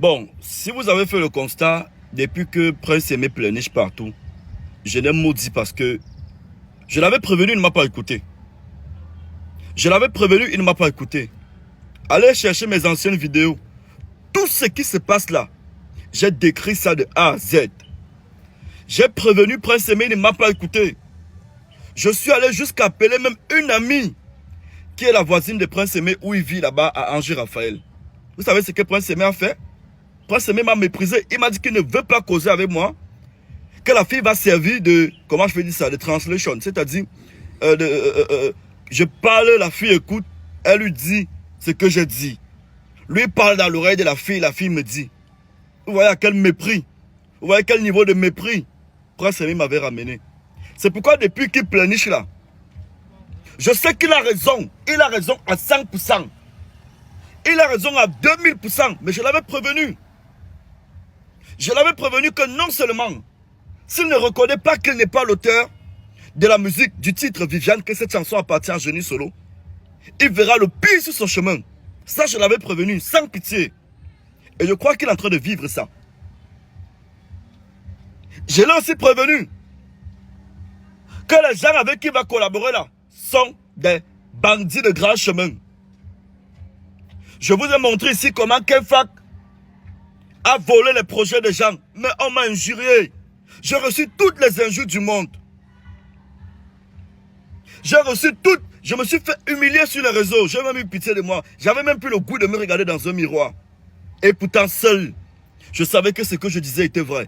Bon, si vous avez fait le constat, depuis que Prince Aimé pleurniche partout, je l'ai maudit parce que je l'avais prévenu, il ne m'a pas écouté. Je l'avais prévenu, il ne m'a pas écouté. Allez chercher mes anciennes vidéos. Tout ce qui se passe là, j'ai décrit ça de A à Z. J'ai prévenu Prince Aimé, il ne m'a pas écouté. Je suis allé jusqu'à appeler même une amie qui est la voisine de Prince Aimé où il vit là-bas à Angers-Raphaël. Vous savez ce que Prince Aimé a fait? Prince Aimé m'a méprisé. Il m'a dit qu'il ne veut pas causer avec moi. Que la fille va servir de, comment je peux dire ça, de translation. C'est-à-dire, je parle, la fille écoute, elle lui dit ce que je dis. Lui parle dans l'oreille de la fille me dit. Vous voyez à quel mépris, vous voyez quel niveau de mépris Prince Aimé m'avait ramené. C'est pourquoi depuis qu'il pleurniche là, je sais qu'il a raison. Il a raison à 100%. Il a raison à 2000%. Mais je l'avais prévenu. Je l'avais prévenu que non seulement, s'il ne reconnaît pas qu'il n'est pas l'auteur de la musique du titre Viviane, que cette chanson appartient à Johnny Solo, il verra le pire sur son chemin. Ça, je l'avais prévenu, sans pitié. Et je crois qu'il est en train de vivre ça. Je l'ai aussi prévenu que les gens avec qui il va collaborer là sont des bandits de grand chemin. Je vous ai montré ici comment Kefak a volé les projets des gens. Mais on m'a injurié. J'ai reçu toutes les injures du monde. J'ai reçu toutes. Je me suis fait humilier sur les réseaux. J'ai même eu pitié de moi. J'avais même plus le goût de me regarder dans un miroir. Et pourtant seul, je savais que ce que je disais était vrai.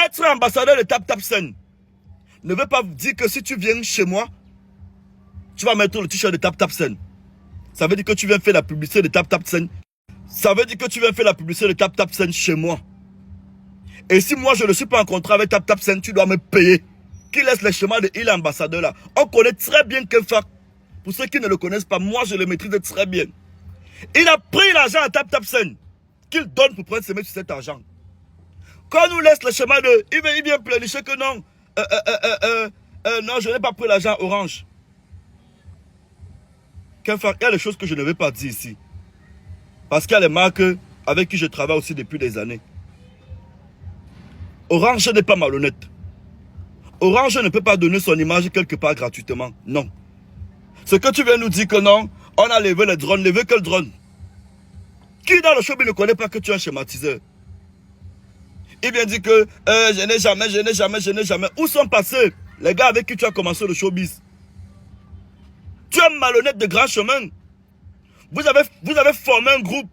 Être ambassadeur de Tap Tap Sen ne veut pas dire que si tu viens chez moi, tu vas mettre le t-shirt de Tap Tap Sen. Ça veut dire que tu viens faire la publicité de Tap Tap Sen. Ça veut dire que tu viens faire la publicité de Tap Tap Sen chez moi. Et si moi je ne suis pas en contrat avec Tap Tap Sen, tu dois me payer. Qui laisse les chemins de il ambassadeur là. On connaît très bien Kefak. Pour ceux qui ne le connaissent pas, moi je le maîtrise très bien. Il a pris l'argent à Tap Tap Sen qu'il donne pour prendre ses mains sur cet argent. Quand on nous laisse le chemin de il vient pleurnicher que non. Non, je n'ai pas pris l'argent Orange. Kefak, il y a des choses que je ne vais pas dire ici. Parce qu'il y a les marques avec qui je travaille aussi depuis des années. Orange n'est pas malhonnête. Orange ne peut pas donner son image quelque part gratuitement. Non. Ce que tu viens nous dire que non, on a levé les drones, levé quel drone? Qui dans le showbiz ne connaît pas que tu es un schématiseur? Il vient dire que je n'ai jamais. Où sont passés les gars avec qui tu as commencé le showbiz? Tu es malhonnête de grand chemin. Vous avez formé un groupe.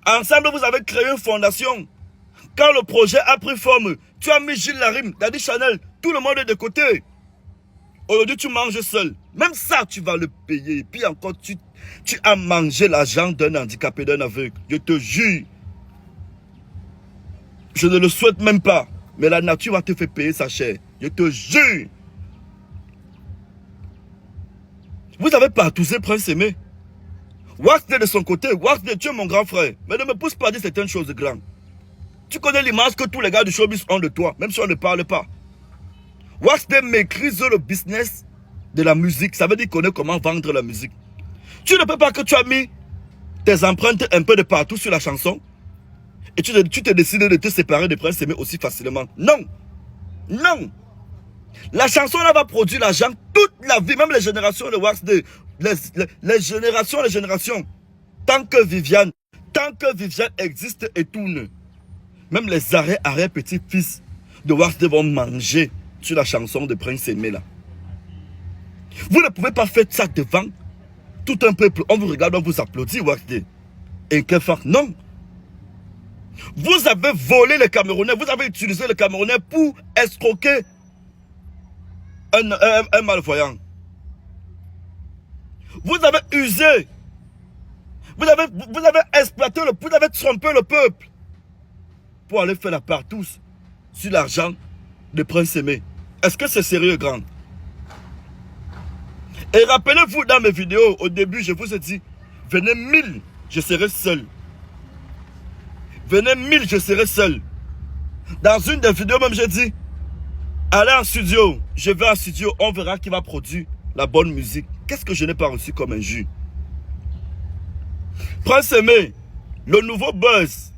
Ensemble, vous avez créé une fondation. Quand le projet a pris forme, tu as mis Gilles Larim, Daddy Chanel, tout le monde est de côté. Aujourd'hui, tu manges seul. Même ça, tu vas le payer. Et puis encore, tu as mangé l'argent d'un handicapé, d'un aveugle. Je te jure. Je ne le souhaite même pas. Mais la nature va te faire payer sa chair. Je te jure. Vous avez partousé Prince Aimé. Waxday de son côté, Waxday, tu es mon grand frère. Mais ne me pousse pas à dire certaines choses grandes. Tu connais l'image que tous les gars du showbiz ont de toi, même si on ne parle pas. Waxday maîtrise le business de la musique. Ça veut dire qu'on connaît comment vendre la musique. Tu ne peux pas que tu as mis tes empreintes un peu de partout sur la chanson et tu t'es décidé de te séparer de Prince Aimé aussi facilement. Non. Non. La chanson là va produire l'argent toute la vie, même les générations de Waxday. Les générations. Tant que Viviane existe et tourne, même les arrière-petits-fils de Waxday vont manger sur la chanson de Prince Aimé là. Vous ne pouvez pas faire ça devant tout un peuple. On vous regarde, on vous applaudit, Waxday. Et Kefak, non. Vous avez volé les Camerounais, vous avez utilisé les Camerounais pour escroquer un malvoyant. Vous avez usé. Vous avez exploité, vous avez trompé le peuple pour aller faire la partouze sur l'argent de Prince Aimé. Est-ce que c'est sérieux, grand? Et rappelez-vous, dans mes vidéos, au début, je vous ai dit, venez 1000, je serai seul. Venez 1000, je serai seul. Dans une des vidéos, même, j'ai dit, allez en studio. Je vais en studio, on verra qui va produire la bonne musique. Qu'est-ce que je n'ai pas reçu comme injure? Prince Aimé, Le nouveau buzz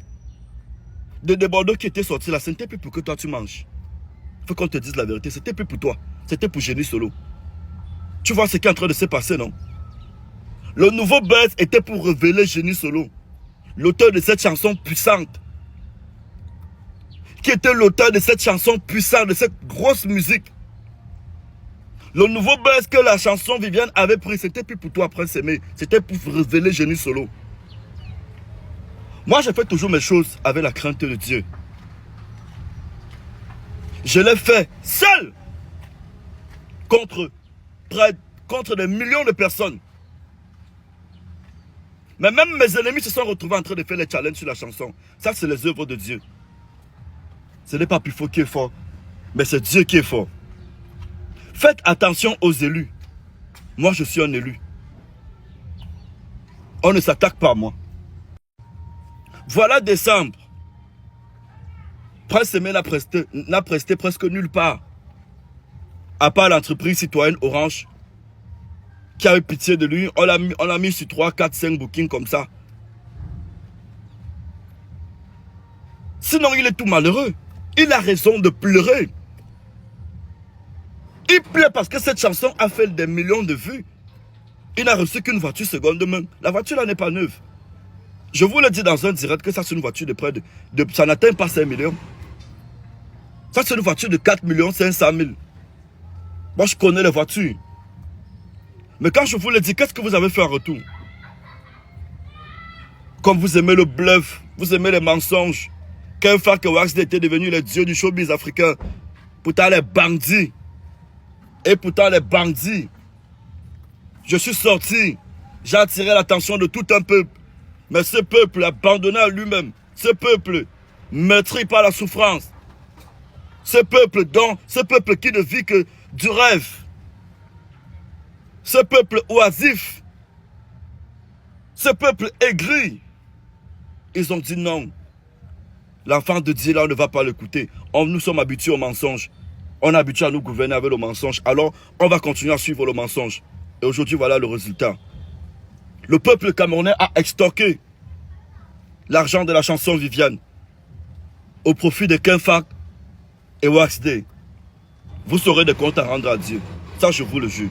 de Bordeaux qui était sorti là, ce n'était plus pour que toi tu manges. Il faut qu'on te dise la vérité, c'était plus pour toi. C'était pour Génie Solo. Tu vois ce qui est en train de se passer, non? Le nouveau buzz était pour révéler Génie Solo, l'auteur de cette chanson puissante. Qui était l'auteur de cette chanson puissante, de cette grosse musique. Le nouveau buzz que la chanson Viviane avait pris, c'était plus pour toi, Prince Aimé. C'était pour révéler Génie Solo. Moi, je fais toujours mes choses avec la crainte de Dieu. Je l'ai fait seul contre des millions de personnes. Mais même mes ennemis se sont retrouvés en train de faire les challenges sur la chanson. Ça, c'est les œuvres de Dieu. Ce n'est pas Pifo qui est fort, mais c'est Dieu qui est fort. Faites attention aux élus. Moi, je suis un élu. On ne s'attaque pas à moi. Voilà décembre. Prince Aimé n'a presté presque nulle part. À part l'entreprise citoyenne Orange, qui a eu pitié de lui. On l'a mis sur 3, 4, 5 bookings comme ça. Sinon, il est tout malheureux. Il a raison de pleurer. Il pleure parce que cette chanson a fait des millions de vues. Il n'a reçu qu'une voiture seconde main. La voiture là n'est pas neuve. Je vous le dis dans un direct que ça c'est une voiture de près de ça n'atteint pas 5 millions. Ça c'est une voiture de 4 500 000. Moi je connais les voitures. Mais quand je vous le dis, qu'est-ce que vous avez fait en retour? Comme vous aimez le bluff, vous aimez les mensonges. Qu'un frère que Waxday était devenu le dieu du showbiz africain. Pourtant les bandits. Et pourtant les bandits. Je suis sorti. J'ai attiré l'attention de tout un peuple. Mais ce peuple abandonné à lui-même. Ce peuple meurtri par la souffrance. Ce peuple qui ne vit que du rêve. Ce peuple oisif. Ce peuple aigri. Ils ont dit non. L'enfant de Dieu là, on ne va pas l'écouter. Nous sommes habitués au mensonge. On est habitué à nous gouverner avec le mensonge. Alors, on va continuer à suivre le mensonge. Et aujourd'hui, voilà le résultat. Le peuple camerounais a extorqué l'argent de la chanson Viviane au profit de Kenfak et Waxday. Vous saurez des comptes à rendre à Dieu. Ça, je vous le jure.